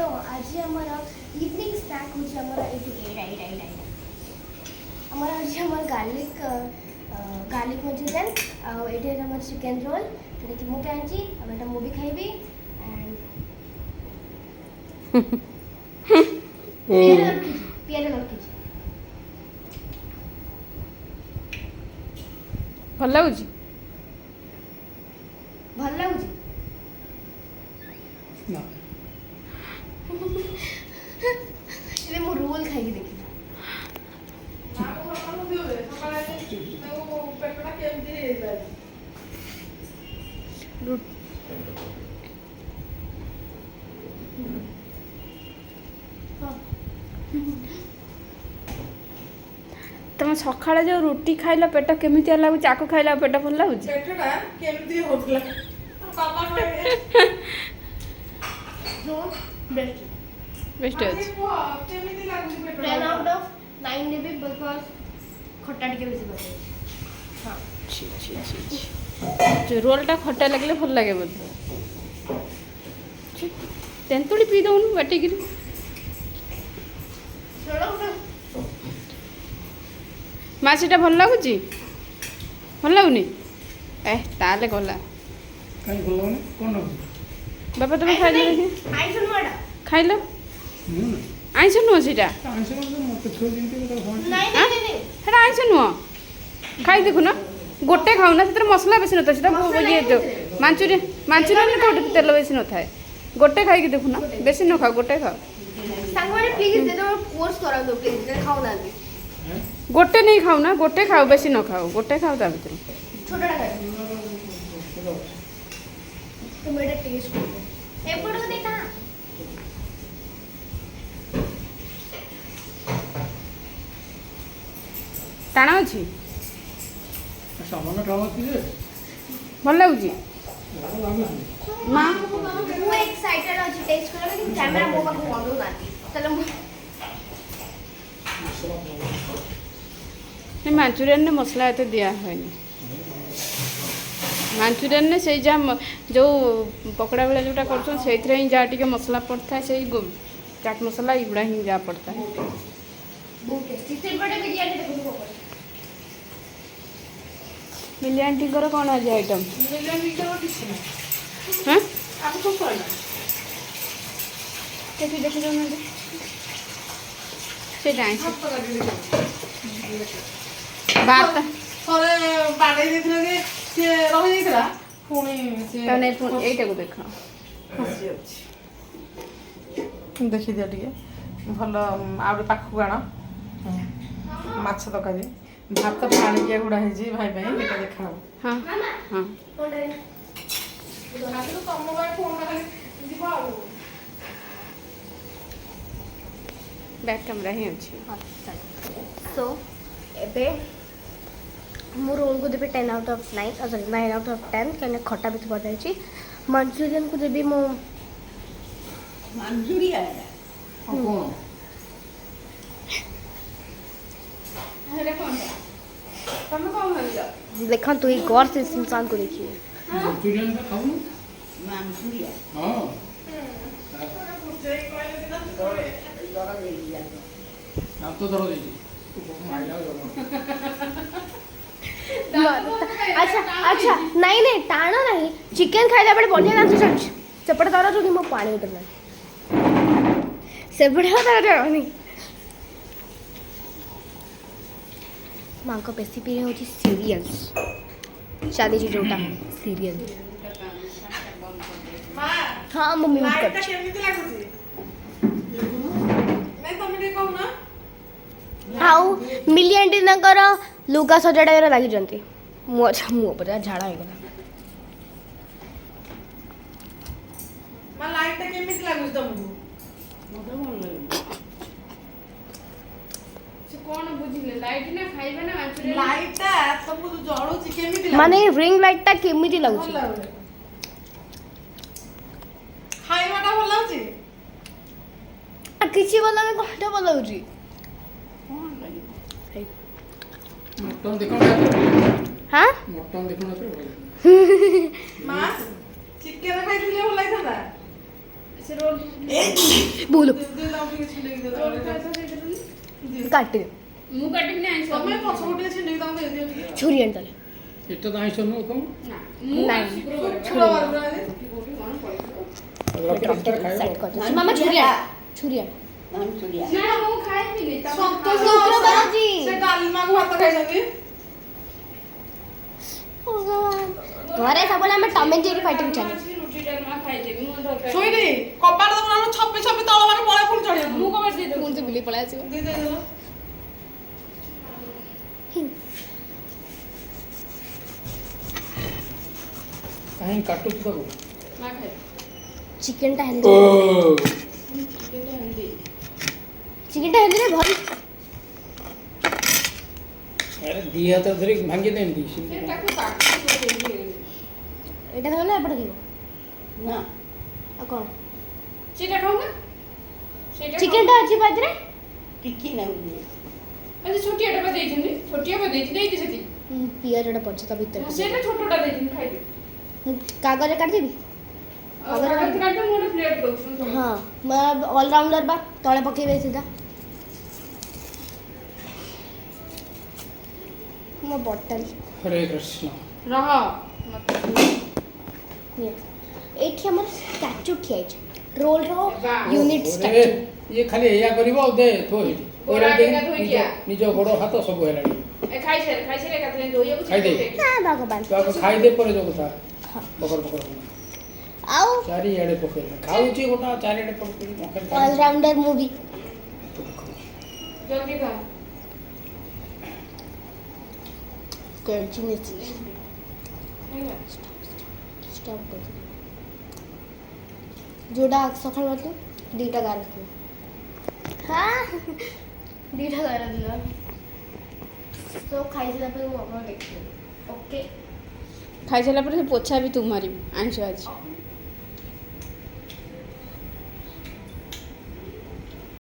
तो आज हमारा इवनिंग स्नैक हो हमारा हमारा आज हमारा गार्लिक मंचूरियन ये हमारा चिकेन रोल जोटा कि मुझे आनी आम मुझे खाइबी एंड पियाज रखी ଭଲ ଲାଗୁଛି भल लगुच ना मु रोल खाई देखी ତମ ସକାଳେ ଯୋଉ ରୁଟି ଖାଇଲା ପେଟ କେମିତି ଲାଗୁଛି ଆକୁ ଖାଇଲା ପେଟ ଭଲ ଲାଗୁଛି पेटटा केमती होतला पापा कहले रोल बेस्ट ବେଷ୍ଟ ଅଛି केमती लागुची 10 पेटटा आउट ऑफ 9 देबी बिकॉज़ खट्टा टिके बेसी बचे हां ଛି ଛି ଛି ଛି ଯୋଉ ରୋଲଟା ଖଟା ଲାଗିଲେ ଭଲ ଲାଗେ ବୋଧେ ଛି, ତେନ୍ତୁଳି ପିଇ ଦେଉନୁ ବାଟିକିରି चलो ମାଛଟା ଭଲ ଲାଗୁଛି ଭଲ ଲାଗୁନି ତାହେଲେ ଗଲା काई बोलवने कोन न ବାପା ତମେ ଖାଇଲ ଦେଖି आई सुनवाडा ଖାଇଲ नु ଆଇଁଷ ନୁହଁ ସେଇଟା आंसर मत छो जिंती तो फोन नहीं हाँ? नहीं नहीं ସେଇଟା ଆଇଁଷ ନୁହଁ ଖାଇ ଦେଖୁନ ଗୋଟେ ଖାଉନା ସେଥିରେ ମସଲା ବେଶୀ ନଥାଏ ସେଟା ଇଏ ମାଞ୍ଚୁରିଆନ କୋଉଠି ତେଲ ବେଶୀ ନଥାଏ ଗୋଟେ ଖାଇକି ଦେଖୁନ ବେଶୀ ନ ଖାଉ ଗୋଟେ ଖାଅ सांगवाडे प्लीज दे दो कोर्स करा दो प्लीज खाओ ना ଗୋଟେ ନେଇ ଖାଉନା ଗୋଟେ ଖାଉ ବେଶୀ ନ ଖାଉ ଗୋଟେ ଖାଉ ତା ଭିତରୁ छोटा खाओ तो मेरा टेस्ट को ए पड़ो देखा ଟାଣ ଅଛି सामान ठावती जे ଭଲ ଲାଗୁଛି लागु ମା ମୁଁ एक्साइटेड ଅଛି टेस्ट କରିବା କିନ୍ତୁ କ୍ୟାମେରା ମୋ ପାଖକୁ ବନ୍ଦ ନାହାନ୍ତି ତାହେଲେ ମୁଁ ସେ ମାଞ୍ଚୁରିଆନରେ ମସଲା ଏତେ ଦିଆ ହୁଏନି ମାଞ୍ଚୁରିଆନରେ ସେଇ ଯାହା ଯେଉଁ ପକୋଡ଼ା ଭଳିଆ ଯେଉଁଟା କରୁଛନ୍ତି ସେଇଥିରେ ହିଁ ଯାହା ଟିକେ ମସଲା ପଡ଼ିଥାଏ ସେଇ ଚାଟ୍ ମସଲା ଏଗୁଡ଼ା ହିଁ ଯାହା ପଡ଼ିଥାଏ ବହୁତ ଟେଷ୍ଟି ସେପଟେ ବିରିୟାନୀ ଦେଖନ୍ତୁ କୋଉ ମିଲି ଆଣ୍ଟିଙ୍କର କ'ଣ ଆଜି ଆଇଟମ୍ मिलन के किसी ना ହଁ आपको कहना ସେଠି ଦେଖି ଦେଉନାହାନ୍ତି ସେଇଟା ଆଇଁଷ हाथ पकड़ ले ଭାତ थोड़े बाड़े ଦେଇଥିଲେ ଯେ ସେ ରହି ଯାଇଥିଲା ପୁଣି ସେ ତାହେଲେ ଏଇଟାକୁ ଦେଖ ଖସି ଯାଉଛି ଦେଖିଦିଅ ଟିକେ ଭଲ ଆଉ ଗୋଟେ ପାଖକୁ ଆଣ ମାଛ ତରକାରୀ ଭାତ ପାଣିକିଆ ଗୁଡ଼ା ହେଇଛି ଭାଇ ପାଇଁ ଏଇଟା ଦେଖାହବ ହଁ ହଁ କୋଉଟା ତମ ପାଇଁ ଫୋନ୍ କଲେ ଯିବ ଆଉ ବ୍ୟାକ୍ କ୍ୟାମେରା ହିଁ ଅଛି सो एबे मु रोल को देबे 10 out of 9 sorry 9 out of 10 कने खट्टा भी पड़ जाई मंचूरियन को देबे मु मंचूरिया ଆଉ କ'ଣ ତମେ କ'ଣ ଭାବିଲ देखा तो एक गौर से इस इंसान को देखिए मंचूरियन ଟା ଖାଉନୁ ମାଂସୁରିଆ ହଁ ହାତ ଧର ଦେଇଛି अच्छा अच्छा नहीं नहीं टाणो नहीं चिकन खाइला बड़े बढ़िया ना सेपटे दर जो मो पानी उतरला सेपटे दर नहीं मां को बेसी पी हो सीरियल्स शादी जी जोटा सीरियल हाँ मम्मी म्यूट कर କେମିତି ଲାଗୁଛି ନାଇଁ ତମେ ଟିକେ କହୁନ आउ मिली आंटी तांकर लुगा सजाड़ार लगी मु अच्छा मुँह पर झाड़ा हो गला ମା ଲାଇଟ୍ ଟା କେମିତି ଲାଗୁଛି ତମକୁ ମୋତେ ଭଲ ଲାଗେ ସେ କ'ଣ ବୁଝିଲେ ଲାଇଟ୍ ନା ଖାଇବା ନା ମାଞ୍ଚୁରିଆନ ଲାଇଟ୍ ଟା ତମକୁ ଜଳୁଛି କେମିତି माने रिंग लाइट टा केमिति ଭଲ लागुची ଲାଗୁଛି ଖାଇବାଟା ଭଲ ଲାଗୁଛି किछि वाला में कोठा वाला होजी କ'ଣ ଲାଗିବ ମଟନ୍ ଦେଖ हां ମଟନ୍ ଦେଖ ମା ଚିକେନ ଖାଇଥିଲେ ଭଲ ଲାଗିଥାନ୍ତା। ସେ ରୋଲ बोलो ଦିଦି ତାକୁ ଟିକେ ଛିଣ୍ଡେଇକି ଦିଅ ରୋଲ ତାକୁ। ପଇସା ଦେଇଦେଲୁନି काट दे ମୁଁ କାଟିବିନି ଆଇଁଷ ତମେ ପଛପଟେ ଟିକେ ଛିଣ୍ଡେଇକି ତାକୁ ଦେଇଦିଅ ଟିକେ। छुरी आंटले ଏଟା ତ ଆଇଁଷ ନୁହଁ କଣ ନା ମୁଁ ନାଇଁ। ଶୁକ୍ରବାର ଶୁକ୍ରବାର ପୁରା ଆଜି। କୋଉଠି କଣ ପଡ଼ିଥିବ ରବିବାର ଖାଇବ सेट कर दे मामा छुरी आन छुरी आन ମାଂସୁରିଆ ନା ମୁଁ ଖାଇବିନି ସନ୍ତୋଷ ଶୁକ୍ରବାର ଆଜି। ସେ ଡାଲମାକୁ ଭାତ ଖାଇଛନ୍ତି। भगवान घरे सबले हम टॉम एंड जेरी फाइटिंग चले ରୁଟି ଡାଲମା ଖାଇଦେବି ମୁଁ ଦରକାର ଶୋଇନି କବାଟ ଦବ ନା ଛପି ଛପି ତଳ ମାନେ ପଳେଇ ପୁଣି ଚଢିବ। ମୁଁ କବାଟ ଦେଇଦେବି कौन से बिल्ली पड़ा आसी ଦି ଦେଇଦେଲ। କାହିଁ କାଟୁଛୁ ତାକୁ ମା ଖାଇ चिकन टा ଓ हेल्दी ଚିକେନଟା ହେଲ୍ଦି चिकन टा हेल्दी रे भरी ଆରେ ଦି ହାତ ଧରି ଭାଙ୍ଗି ଦେନ୍ତି ସେଟାକୁ କାଟିକି ଦେଇଦେବି एटा खाना एपट खाइबो ନା आ कोन ସେଟା ଖାଉନା ସେଟା चिकन टा अछि बादरे ଟିକି ନାଗୁଛି ଆଜି ଛୋଟିଆଟା ବା ଦେଇଛନ୍ତି ଛୋଟିଆ ବା ଦେଇଛି ସେଠି पियाज टा पछ त भीतर ସେଟା ଛୋଟଟା ଦେଇଛନ୍ତି ଖାଇଦେ कागज काट देबी अगर काटो ମୁଁ ଗୋଟେ ପ୍ଲେଟ୍ ଦଉଛି हां मैं ऑलराउंडर बा तळे पकेबे सीधा मो बॉटल ହରେ କୃଷ୍ଣ ରହ निया एठी हमर स्टैचू खियाइछ रोल रो वाह। यूनिट ଓରେ, स्टैचू ଇଏ ଖାଲି ଏଇଆ କରିବ ଆଉ ଦେ ଥୋ ଏଠି ଗୋଡ଼ ଆଗେକା ଧୋଇକିଆ। ନିଜ ଗୋଡ଼ ହାତ ସବୁ ହେଲାଣି ଏ ଖାଇସାରେ ଏକାଥରେ ଧୋଇବାକୁ ଖାଇଦେ। हां भगवान ତୁ ଆଗ ଖାଇଦେ ପରେ ଯୋଉ କଥା ହଁ। ବକର ବକର आओ ଚାରିଆଡ଼େ ପକେଇଲେ ଖାଉଛି ଗୋଟା ଚାରିଆଡ଼େ ପକେଇଲି ମଖାରେ ऑलराउंडर मूवी ଜଲ୍ଦି ଖା कंटिन्यूअसली ଖାଇବା। स्टॉप कर जोड़ा सकाळ मतलब दीटा गार दियो हां दीटा गार दियो तो खाई से पे वो देखिए ओके ଖାଇସାରିଲା ପରେ ସେ ପୋଛା ବି ତୁ ମାରିବୁ ଆଇଁଷ ଆଜି